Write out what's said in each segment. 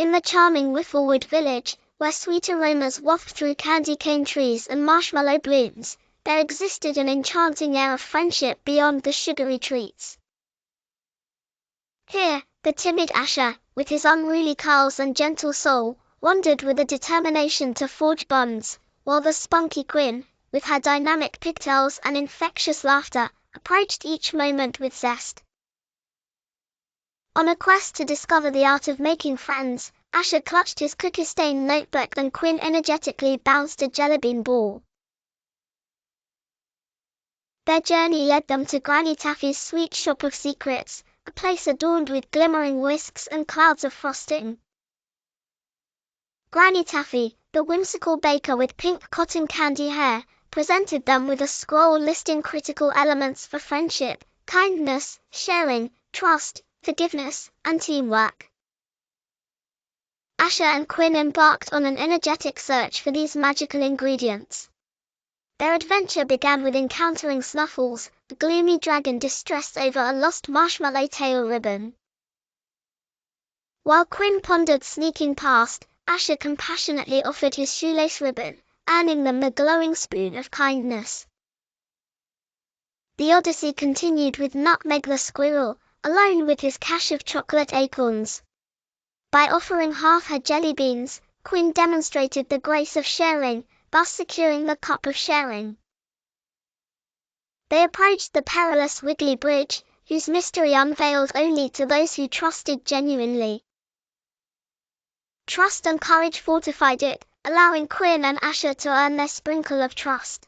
In the charming Whifflewood Village, where sweet aromas waft through candy cane trees and marshmallow blooms, there existed an enchanting air of friendship beyond the sugary treats. Here, the timid Asher, with his unruly curls and gentle soul, wandered with a determination to forge bonds, while the spunky Quinn, with her dynamic pigtails and infectious laughter, approached each moment with zest. On a quest to discover the art of making friends, Asher clutched his cookie-stained notebook and Quinn energetically bounced a jellybean ball. Their journey led them to Granny Taffy's sweet shop of secrets, a place adorned with glimmering whisks and clouds of frosting. Granny Taffy, the whimsical baker with pink cotton candy hair, presented them with a scroll listing critical elements for friendship: kindness, sharing, trust, forgiveness, and teamwork. Asher and Quinn embarked on an energetic search for these magical ingredients. Their adventure began with encountering Snuffles, the gloomy dragon distressed over a lost marshmallow tail ribbon. While Quinn pondered sneaking past, Asher compassionately offered his shoelace ribbon, earning them the glowing spoon of kindness. The odyssey continued with Nutmeg the squirrel, alone with his cache of chocolate acorns. By offering half her jelly beans, Quinn demonstrated the grace of sharing, thus securing the cup of sharing. They approached the perilous Wiggly Bridge, whose mystery unveiled only to those who trusted genuinely. Trust and courage fortified it, allowing Quinn and Asher to earn their sprinkle of trust.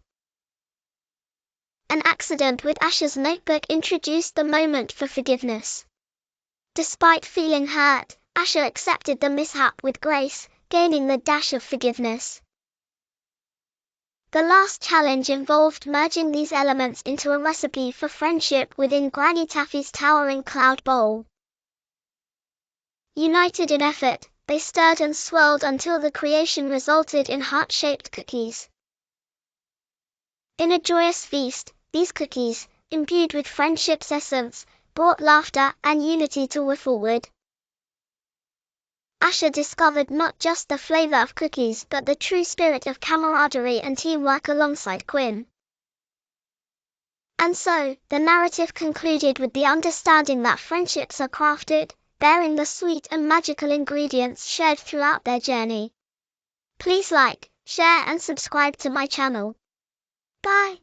An accident with Asher's notebook introduced the moment for forgiveness. Despite feeling hurt, Asher accepted the mishap with grace, gaining the dash of forgiveness. The last challenge involved merging these elements into a recipe for friendship within Granny Taffy's towering cloud bowl. United in effort, they stirred and swirled until the creation resulted in heart-shaped cookies. In a joyous feast, these cookies, imbued with friendship's essence, brought laughter and unity to Whifflewood. Asher discovered not just the flavor of cookies but the true spirit of camaraderie and teamwork alongside Quinn. And so, the narrative concluded with the understanding that friendships are crafted, bearing the sweet and magical ingredients shared throughout their journey. Please like, share and subscribe to my channel. Bye!